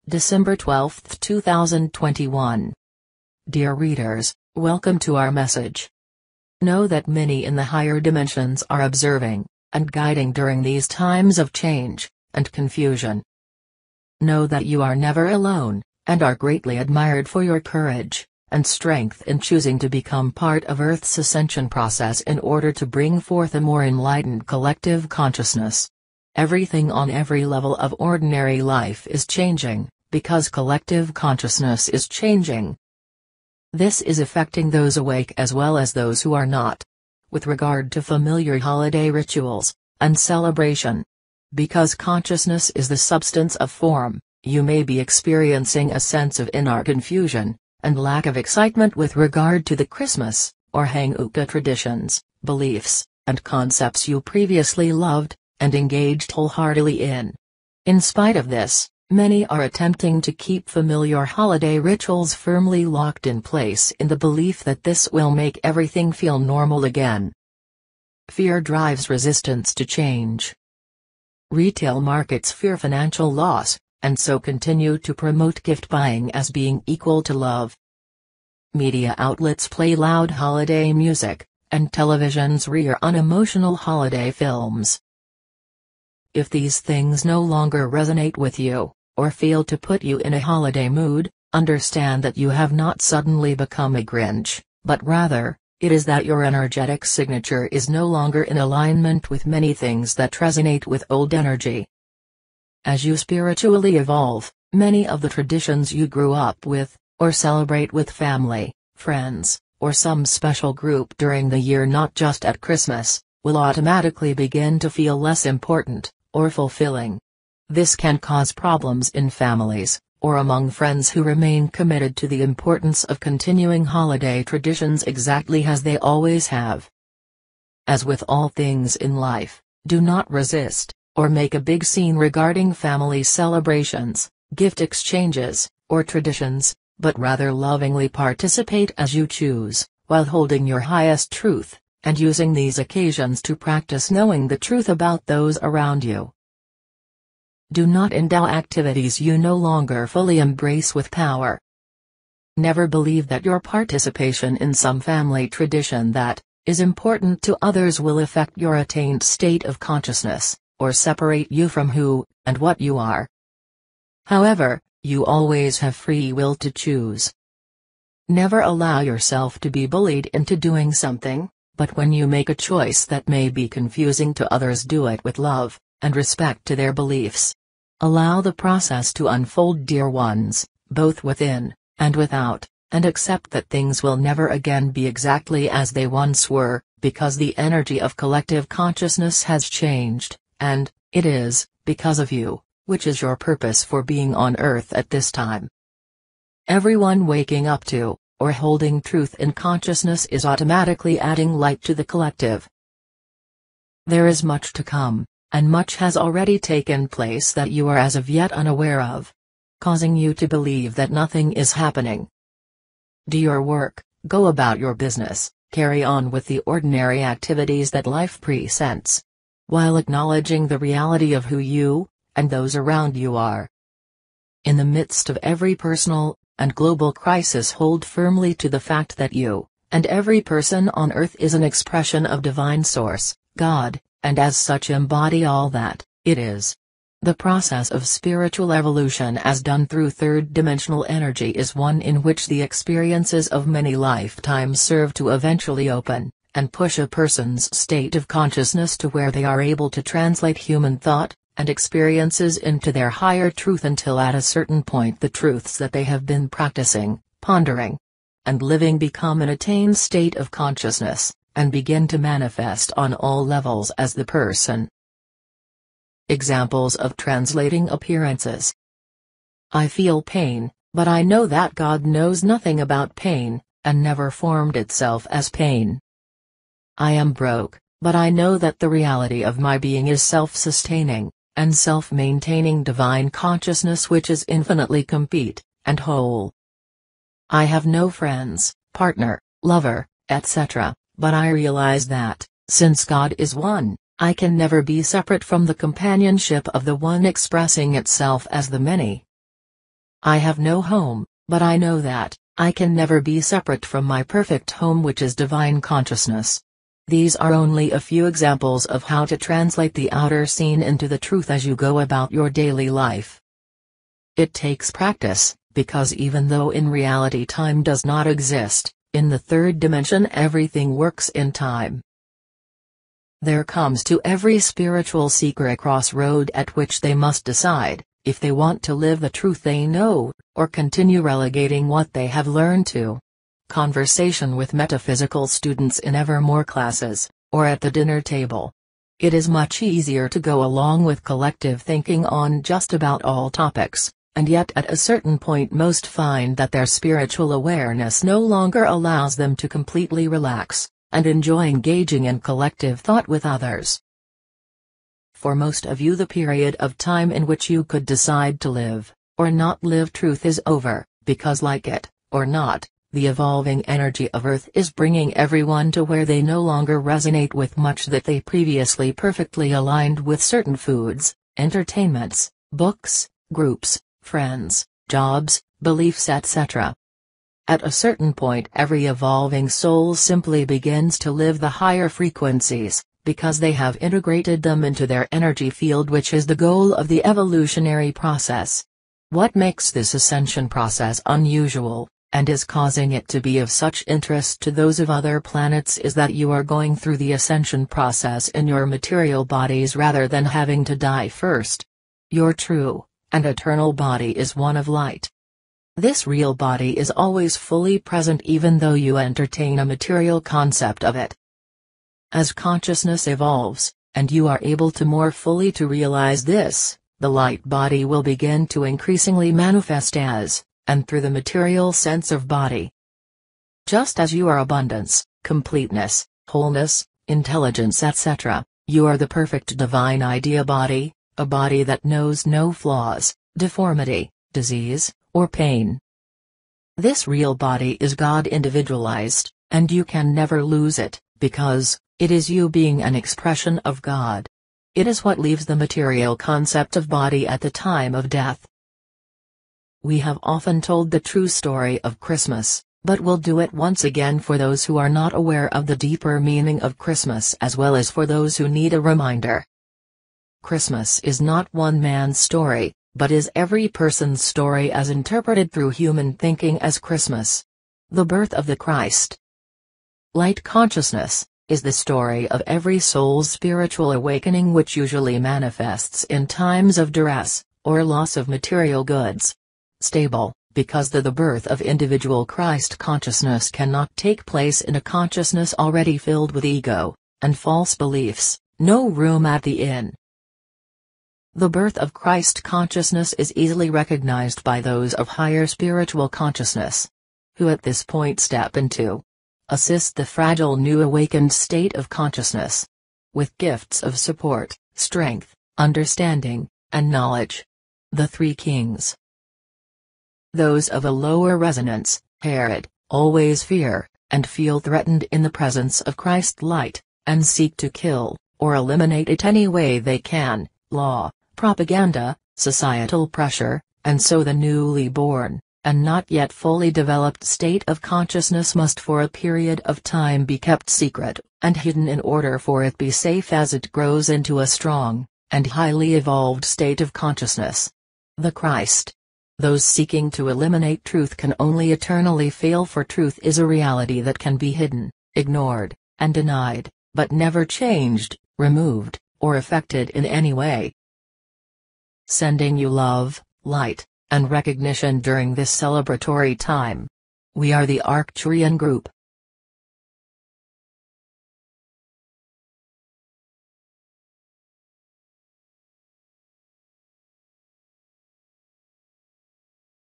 December 12, 2021. Dear readers, welcome to our message. Know that many in the higher dimensions are observing and guiding during these times of change and confusion. Know that you are never alone, and are greatly admired for your courage and strength in choosing to become part of Earth's ascension process in order to bring forth a more enlightened collective consciousness. Everything on every level of ordinary life is changing, because collective consciousness is changing. This is affecting those awake as well as those who are not. With regard to familiar holiday rituals and celebration. Because consciousness is the substance of form, you may be experiencing a sense of inner confusion and lack of excitement with regard to the Christmas or Hanukkah traditions, beliefs, and concepts you previously loved and engaged wholeheartedly in. In spite of this, many are attempting to keep familiar holiday rituals firmly locked in place in the belief that this will make everything feel normal again. Fear drives resistance to change. Retail markets fear financial loss, and so continue to promote gift buying as being equal to love. Media outlets play loud holiday music, and televisions rear unemotional holiday films. If these things no longer resonate with you, or fail to put you in a holiday mood, understand that you have not suddenly become a Grinch, but rather, it is that your energetic signature is no longer in alignment with many things that resonate with old energy. As you spiritually evolve, many of the traditions you grew up with, or celebrate with family, friends, or some special group during the year, not just at Christmas, will automatically begin to feel less important, or fulfilling. This can cause problems in families, or among friends who remain committed to the importance of continuing holiday traditions exactly as they always have. As with all things in life, do not resist, or make a big scene regarding family celebrations, gift exchanges, or traditions, but rather lovingly participate as you choose, while holding your highest truth, and using these occasions to practice knowing the truth about those around you. Do not endow activities you no longer fully embrace with power. Never believe that your participation in some family tradition that is important to others will affect your attained state of consciousness, or separate you from who and what you are. However, you always have free will to choose. Never allow yourself to be bullied into doing something, but when you make a choice that may be confusing to others, do it with love and respect to their beliefs. Allow the process to unfold, dear ones, both within and without, and accept that things will never again be exactly as they once were, because the energy of collective consciousness has changed, and it is because of you, which is your purpose for being on Earth at this time. Everyone waking up to, or holding truth in consciousness is automatically adding light to the collective. There is much to come, and much has already taken place that you are as of yet unaware of, causing you to believe that nothing is happening. Do your work, go about your business, carry on with the ordinary activities that life presents, while acknowledging the reality of who you and those around you are. In the midst of every personal and global crisis, hold firmly to the fact that you and every person on Earth is an expression of Divine Source, God, and as such embody all that it is. The process of spiritual evolution as done through third-dimensional energy is one in which the experiences of many lifetimes serve to eventually open and push a person's state of consciousness to where they are able to translate human thought and experiences into their higher truth, until at a certain point the truths that they have been practicing, pondering, and living become an attained state of consciousness, and begin to manifest on all levels as the person. Examples of translating appearances. I feel pain, but I know that God knows nothing about pain, and never formed itself as pain. I am broke, but I know that the reality of my being is self-sustaining and self-maintaining divine consciousness, which is infinitely complete and whole. I have no friends, partner, lover, etc., but I realize that, since God is one, I can never be separate from the companionship of the one expressing itself as the many. I have no home, but I know that I can never be separate from my perfect home, which is divine consciousness. These are only a few examples of how to translate the outer scene into the truth as you go about your daily life. It takes practice, because even though in reality time does not exist, in the third dimension everything works in time. There comes to every spiritual seeker a crossroad at which they must decide if they want to live the truth they know, or continue relegating what they have learned to conversation with metaphysical students in ever more classes, or at the dinner table. It is much easier to go along with collective thinking on just about all topics, and yet at a certain point most find that their spiritual awareness no longer allows them to completely relax and enjoy engaging in collective thought with others. For most of you, the period of time in which you could decide to live, or not live truth is over, because like it, or not, the evolving energy of Earth is bringing everyone to where they no longer resonate with much that they previously perfectly aligned with certain foods, entertainments, books, groups, friends, jobs, beliefs, etc. At a certain point every evolving soul simply begins to live the higher frequencies, because they have integrated them into their energy field, which is the goal of the evolutionary process. What makes this ascension process unusual, and is causing it to be of such interest to those of other planets, is that you are going through the ascension process in your material bodies rather than having to die first. Your true and eternal body is one of light. This real body is always fully present even though you entertain a material concept of it. As consciousness evolves, and you are able to more fully to realize this, the light body will begin to increasingly manifest as, and through the material sense of body. Just as you are abundance, completeness, wholeness, intelligence, etc., you are the perfect divine idea body, a body that knows no flaws, deformity, disease, or pain. This real body is God individualized, and you can never lose it, because it is you being an expression of God. It is what leaves the material concept of body at the time of death. We have often told the true story of Christmas, but we'll do it once again for those who are not aware of the deeper meaning of Christmas, as well as for those who need a reminder. Christmas is not one man's story, but is every person's story as interpreted through human thinking as Christmas. The birth of the Christ. Light consciousness is the story of every soul's spiritual awakening, which usually manifests in times of duress, or loss of material goods. Stable, because the birth of individual Christ consciousness cannot take place in a consciousness already filled with ego and false beliefs, no room at the inn. The birth of Christ consciousness is easily recognized by those of higher spiritual consciousness, who at this point step into assist the fragile new awakened state of consciousness with gifts of support, strength, understanding, and knowledge. The three kings. Those of a lower resonance, Herod, always fear and feel threatened in the presence of Christ light, and seek to kill or eliminate it any way they can, law, propaganda, societal pressure, and so the newly born and not yet fully developed state of consciousness must for a period of time be kept secret and hidden in order for it be safe as it grows into a strong and highly evolved state of consciousness. The Christ. Those seeking to eliminate truth can only eternally fail, for truth is a reality that can be hidden, ignored, and denied, but never changed, removed, or affected in any way. Sending you love, light, and recognition during this celebratory time. We are the Arcturian group,